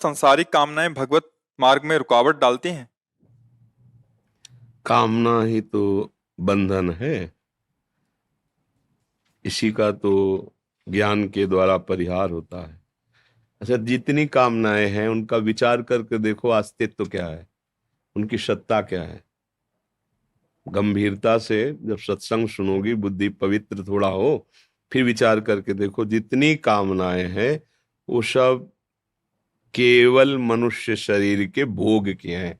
सांसारिक कामनाएं भगवत मार्ग में रुकावट डालती हैं। कामना ही तो बंधन है। इसी का तो ज्ञान के द्वारा परिहार होता है। अच्छा, जितनी कामनाएं हैं उनका विचार करके देखो, अस्तित्व क्या है, उनकी सत्ता क्या है। गंभीरता से जब सत्संग सुनोगी, बुद्धि पवित्र थोड़ा हो, फिर विचार करके देखो, जितनी कामनाएं हैं वो सब केवल मनुष्य शरीर के भोग के हैं।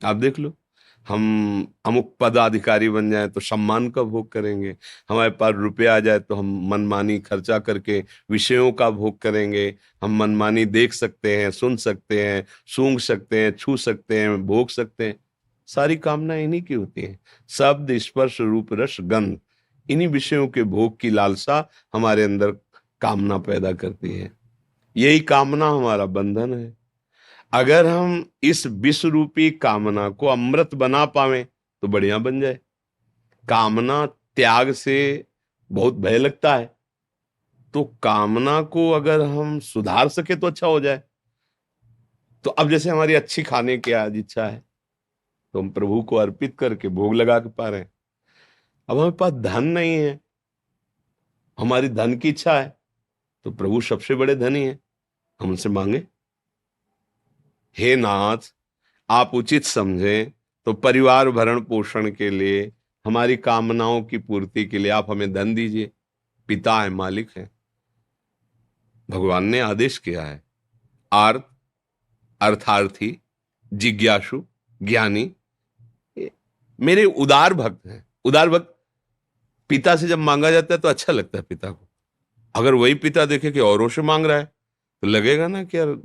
आप देख लो, हम अमुक पदाधिकारी बन जाए तो सम्मान का भोग करेंगे, हमारे पास रुपये आ जाए तो हम मनमानी खर्चा करके विषयों का भोग करेंगे, हम मनमानी देख सकते हैं, सुन सकते हैं, सूंघ सकते हैं, छू सकते हैं, भोग सकते हैं। सारी कामनाएं इन्हीं की होती हैं। शब्द, स्पर्श, रूप, रस, गंध, इन्हीं विषयों के भोग की लालसा हमारे अंदर कामना पैदा करती है। यही कामना हमारा बंधन है। अगर हम इस विष रूपी कामना को अमृत बना पावे तो बढ़िया बन जाए। कामना त्याग से बहुत भय लगता है, तो कामना को अगर हम सुधार सके तो अच्छा हो जाए। तो अब जैसे हमारी अच्छी खाने की आज इच्छा है, तो हम प्रभु को अर्पित करके भोग लगा के पा रहे हैं। अब हमारे पास धन नहीं है, हमारी धन की इच्छा है, तो प्रभु सबसे बड़े धनी है, हम उनसे मांगे, हे नाथ, आप उचित समझें तो परिवार भरण पोषण के लिए, हमारी कामनाओं की पूर्ति के लिए आप हमें धन दीजिए। पिता है, मालिक है। भगवान ने आदेश किया है, आर्त, अर्थार्थी, जिज्ञासु, ज्ञानी, ये मेरे उदार भक्त हैं। उदार भक्त, पिता से जब मांगा जाता है तो अच्छा लगता है पिता को। अगर वही पिता देखे कि औरों से मांग रहा है तो लगेगा ना कि यार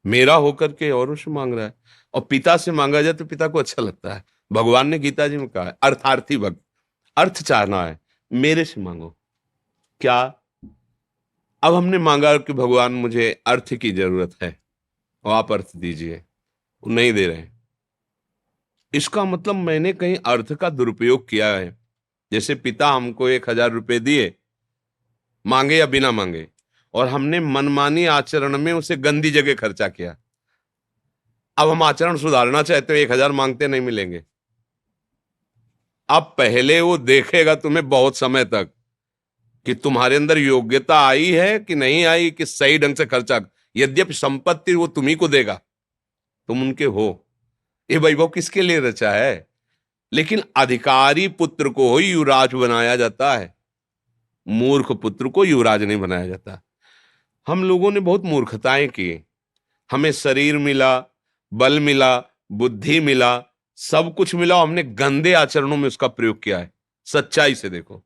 मेरा होकर के औरों से मांग रहा है। और पिता से मांगा जाए तो पिता को अच्छा लगता है। भगवान ने गीता जी में कहा है, अर्थार्थी भक्त, अर्थ चाहना है, मेरे से मांगो। क्या? अब हमने मांगा कि भगवान मुझे अर्थ की जरूरत है और आप अर्थ दीजिए, वो नहीं दे रहे। इसका मतलब मैंने कहीं अर्थ का दुरुपयोग किया है। जैसे पिता हमको 1,000 रुपए दिए, मांगे या बिना मांगे, और हमने मनमानी आचरण में उसे गंदी जगह खर्चा किया। अब हम आचरण सुधारना चाहते हो, 1,000 मांगते नहीं मिलेंगे। अब पहले वो देखेगा तुम्हें बहुत समय तक कि तुम्हारे अंदर योग्यता आई है कि नहीं आई, कि सही ढंग से खर्चा। यद्यपि संपत्ति वो तुम्ही को देगा, तुम उनके हो। ये वैभव किसके लिए रचा है? लेकिन अधिकारी पुत्र को ही युवराज बनाया जाता है, मूर्ख पुत्र को युवराज नहीं बनाया जाता। हम लोगों ने बहुत मूर्खताएं की। हमें शरीर मिला, बल मिला, बुद्धि मिला, सब कुछ मिला, हमने गंदे आचरणों में उसका प्रयोग किया है। सच्चाई से देखो,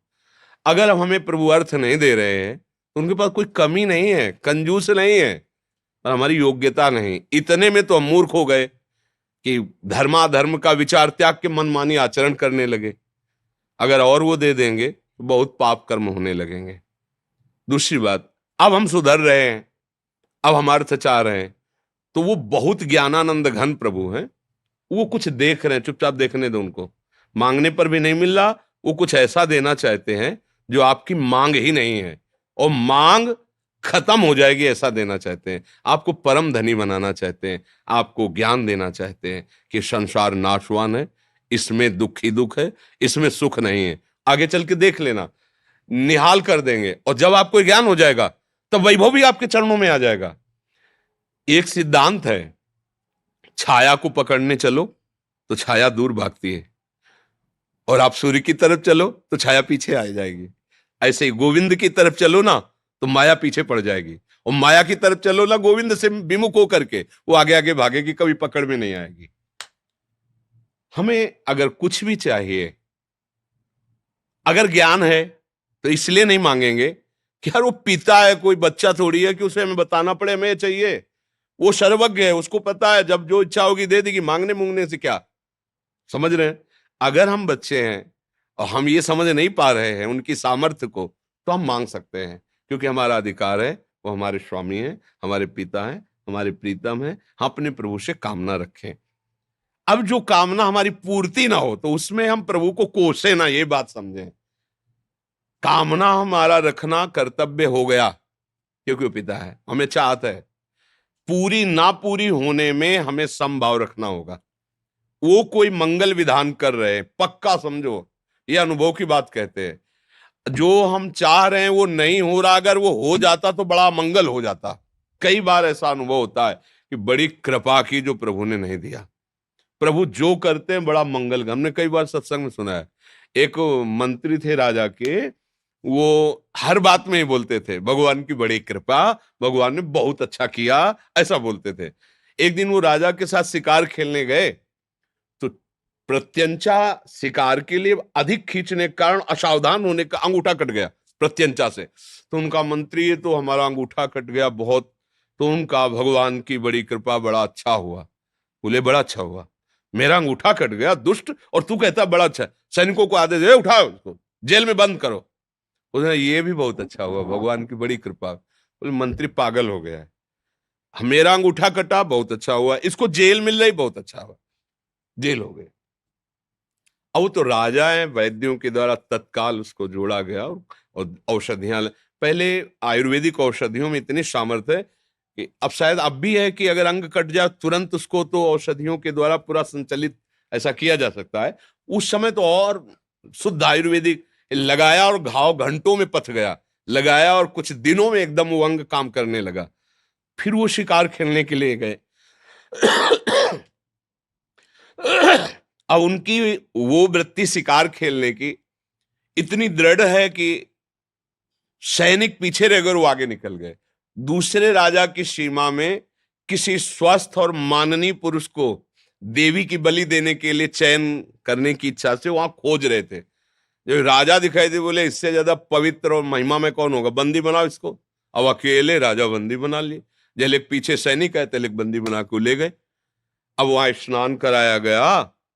अगर हम हमें प्रभु अर्थ नहीं दे रहे हैं तो उनके पास कोई कमी नहीं है, कंजूस नहीं है, और हमारी योग्यता नहीं। इतने में तो हम मूर्ख हो गए कि धर्माधर्म का विचार त्याग के मनमानी आचरण करने लगे। अगर और वो दे देंगे तो बहुत पाप कर्म होने लगेंगे। दूसरी बात, अब हम सुधर रहे हैं, अब हम अर्थ चाह रहे हैं, तो वो बहुत ज्ञानानंद घन प्रभु हैं। वो कुछ देख रहे हैं, चुपचाप देखने दो उनको। मांगने पर भी नहीं मिल रहा, वो कुछ ऐसा देना चाहते हैं जो आपकी मांग ही नहीं है, और मांग खत्म हो जाएगी ऐसा देना चाहते हैं। आपको परम धनी बनाना चाहते हैं, आपको ज्ञान देना चाहते हैं कि संसार नाशवान है, इसमें दुख ही दुख है, इसमें सुख नहीं है। आगे चल के देख लेना, निहाल कर देंगे, और जब आपको ज्ञान हो जाएगा तब वैभव भी आपके चरणों में आ जाएगा। एक सिद्धांत है, छाया को पकड़ने चलो तो छाया दूर भागती है, और आप सूर्य की तरफ चलो तो छाया पीछे आ जाएगी। ऐसे ही गोविंद की तरफ चलो ना तो माया पीछे पड़ जाएगी, और माया की तरफ चलो ना गोविंद से विमुख होकर के, वो आगे आगे भागेगी, कभी पकड़ में नहीं आएगी। हमें अगर कुछ भी चाहिए, अगर ज्ञान है तो इसलिए नहीं मांगेंगे कि यार वो पिता है, कोई बच्चा थोड़ी है कि उसे हमें बताना पड़े हमें चाहिए। वो सर्वज्ञ है, उसको पता है, जब जो इच्छा होगी दे देगी, मांगने मूंगने से क्या। समझ रहे हैं? अगर हम बच्चे हैं और हम ये समझ नहीं पा रहे हैं उनकी सामर्थ्य को, तो हम मांग सकते हैं, क्योंकि हमारा अधिकार है। वो हमारे स्वामी हैं, हमारे पिता हैं, हमारे प्रीतम हैं। हम अपने प्रभु से कामना रखें। अब जो कामना हमारी पूर्ति ना हो तो उसमें हम प्रभु को कोसे ना, ये बात समझें। कामना हमारा रखना कर्तव्य हो गया, क्योंकि वो पिता है, हमें चाहता है। पूरी ना पूरी होने में हमें समभाव रखना होगा। वो कोई मंगल विधान कर रहे हैं, पक्का समझो, ये अनुभव की बात कहते हैं। जो हम चाह रहे हैं वो नहीं हो रहा, अगर वो हो जाता तो बड़ा मंगल हो जाता। कई बार ऐसा अनुभव होता है कि बड़ी कृपा की जो प्रभु ने नहीं दिया। प्रभु जो करते हैं बड़ा मंगल, हमने कई बार सत्संग में सुना है। एक मंत्री थे राजा के, वो हर बात में ही बोलते थे भगवान की बड़ी कृपा, भगवान ने बहुत अच्छा किया, ऐसा बोलते थे। एक दिन वो राजा के साथ शिकार खेलने गए, तो प्रत्यंचा शिकार के लिए अधिक खींचने के कारण असावधान होने का अंगूठा कट गया प्रत्यंचा से। तो उनका मंत्री, ये तो हमारा अंगूठा कट गया बहुत। तो उनका भगवान की बड़ी कृपा, बड़ा अच्छा हुआ। बोले बड़ा अच्छा हुआ, मेरा अंगूठा कट गया दुष्ट, और तू कहता बड़ा अच्छा। सैनिकों को आदेश दे, उठाओ उसको जेल में बंद करो। उसने ये भी बहुत अच्छा हुआ, भगवान की बड़ी कृपा। बोले मंत्री पागल हो गया है, मेरा अंगूठा कटा बहुत अच्छा हुआ, इसको जेल मिल रही बहुत अच्छा हुआ, जेल हो गए। अब वो तो राजा है, वैद्यों के द्वारा तत्काल उसको जोड़ा गया और औषधियां, पहले आयुर्वेदिक औषधियों में इतनी सामर्थ्य है कि अब शायद अब भी है कि अगर अंग कट जाए तुरंत उसको तो औषधियों के द्वारा पूरा संचालित ऐसा किया जा सकता है। उस समय तो और शुद्ध आयुर्वेदिक लगाया और घाव घंटों में पथ गया, लगाया और कुछ दिनों में एकदम वो अंग काम करने लगा। फिर वो शिकार खेलने के लिए गए। अब उनकी वो वृत्ति शिकार खेलने की इतनी दृढ़ है कि सैनिक पीछे रह गए, वो आगे निकल गए। दूसरे राजा की सीमा में किसी स्वस्थ और माननीय पुरुष को देवी की बलि देने के लिए चयन करने की इच्छा से वहां खोज रहे थे। जो राजा दिखाई दे, बोले इससे ज्यादा पवित्र और महिमा में कौन होगा, बंदी बनाओ इसको। अब अकेले राजा बंदी बना लिए, जैसे पीछे सैनिक है तेले बंदी बना के ले गए। अब वहां स्नान कराया गया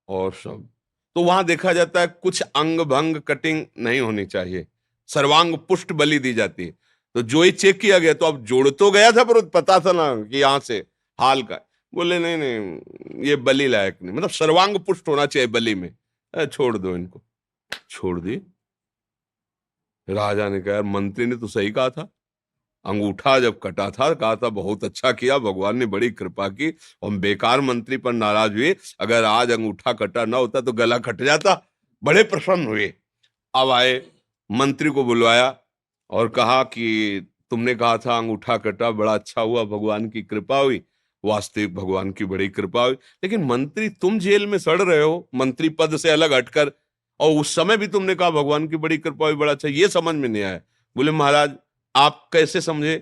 और सब, तो वहां देखा जाता है कुछ अंग भंग कटिंग नहीं होनी चाहिए, सर्वांग पुष्ट बलि दी जाती है। तो जो ही चेक किया गया, तो अब जोड़ तो गया था पर पता था ना कि यहां से हाल का। बोले नहीं नहीं ये बलि लायक नहीं, मतलब सर्वांग पुष्ट होना चाहिए बलि में, छोड़ दो इनको। छोड़ दी। राजा ने कहा मंत्री ने तो सही कहा था, अंगूठा जब कटा था कहा था बहुत अच्छा किया, भगवान ने बड़ी कृपा की, हम बेकार मंत्री पर नाराज हुए। अगर आज अंगूठा कटा ना होता तो गला कट जाता। बड़े प्रसन्न हुए। अब आए, मंत्री को बुलवाया और कहा कि तुमने कहा था अंगूठा कटा, बड़ा अच्छा हुआ, भगवान की कृपा हुई। वास्तविक भगवान की बड़ी कृपा हुई, लेकिन मंत्री तुम जेल में सड़ रहे हो मंत्री पद से अलग हटकर, और उस समय भी तुमने कहा भगवान की बड़ी कृपा हुई, बड़ा अच्छा, ये समझ में नहीं आया। बोले महाराज आप कैसे समझे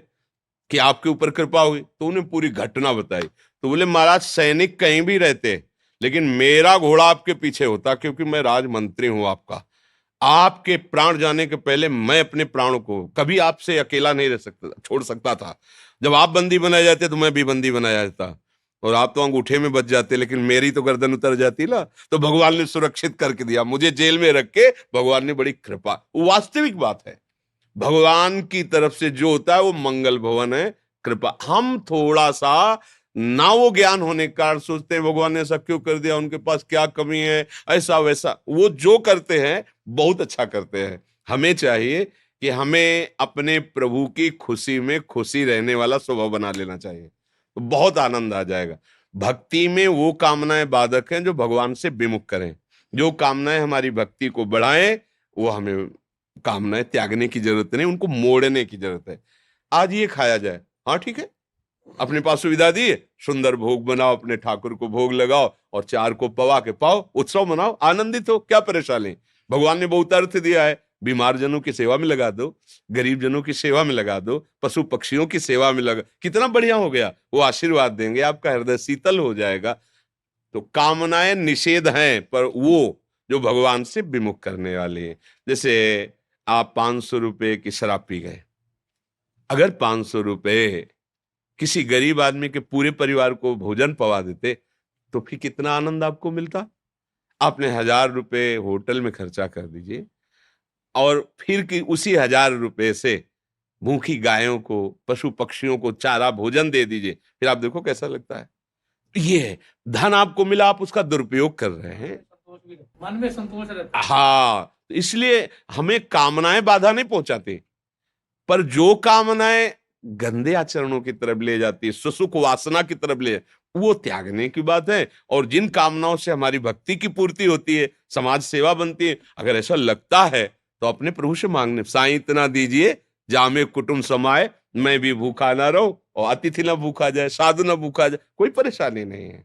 कि आपके ऊपर कृपा हुई? तो उन्हें पूरी घटना बताई। तो बोले महाराज सैनिक कहीं भी रहते, लेकिन मेरा घोड़ा आपके पीछे होता, क्योंकि मैं राजमंत्री हूं आपका। आपके प्राण जाने के पहले मैं अपने प्राणों को कभी आपसे अकेला नहीं रह सकता, छोड़ सकता था। जब आप बंदी बनाए जाते तो मैं भी बंदी बनाया जाता, और आप तो अंगूठे में बच जाते, लेकिन मेरी तो गर्दन उतर जाती ना। तो भगवान ने सुरक्षित करके दिया, मुझे जेल में रख के भगवान ने बड़ी कृपा। वास्तविक बात है, भगवान की तरफ से जो होता है वो मंगल भवन है, कृपा। हम थोड़ा सा ना वो ज्ञान होने के कारण सोचते हैं भगवान ने ऐसा क्यों कर दिया, उनके पास क्या कमी है, ऐसा वैसा। वो जो करते हैं बहुत अच्छा करते हैं। हमें चाहिए कि हमें अपने प्रभु की खुशी में खुशी रहने वाला स्वभाव बना लेना चाहिए, तो बहुत आनंद आ जाएगा। भक्ति में वो कामनाएं बाधक हैं जो भगवान से विमुख करें। जो कामनाएं हमारी भक्ति को बढ़ाएं, वो हमें कामनाएं त्यागने की जरूरत नहीं, उनको मोड़ने की जरूरत है। आज ये खाया जाए, हाँ ठीक है, अपने पास सुविधा दी है, सुंदर भोग बनाओ, अपने ठाकुर को भोग लगाओ और चार को पवा के पाओ, उत्सव मनाओ, आनंदित हो, क्या परेशानी। भगवान ने बहुत अर्थ दिया है, बीमार जनों की सेवा में लगा दो, गरीब जनों की सेवा में लगा दो, पशु पक्षियों की सेवा में लगा, कितना बढ़िया हो गया। वो आशीर्वाद देंगे, आपका हृदय शीतल हो जाएगा। तो कामनाएं निषेध हैं, पर वो जो भगवान से विमुख करने वाली है। जैसे आप 500 रुपए की शराब पी गए, अगर 500 रुपए किसी गरीब आदमी के पूरे परिवार को भोजन पवा देते तो फिर कितना आनंद आपको मिलता। आपने 1000 रुपए होटल में खर्चा कर दीजिए, और फिर कि उसी 1000 रुपए से भूखी गायों को, पशु पक्षियों को चारा भोजन दे दीजिए, फिर आप देखो कैसा लगता है। ये है, धन आपको मिला, आप उसका दुरुपयोग कर रहे हैं। मन में संतोष रहता है। हाँ, इसलिए हमें कामनाएं बाधा नहीं पहुंचाती, पर जो कामनाएं गंदे आचरणों की तरफ ले जाती है, सुसुख वासना की तरफ ले, वो त्यागने की बात है। और जिन कामनाओं से हमारी भक्ति की पूर्ति होती है, समाज सेवा बनती है, अगर ऐसा लगता है तो अपने प्रभु से मांगने, साईं इतना दीजिए जामे कुटुंब समाए, मैं भी भूखा ना रहूं और अतिथि ना भूखा जाए, साधु ना भूखा जाए, कोई परेशानी नहीं है।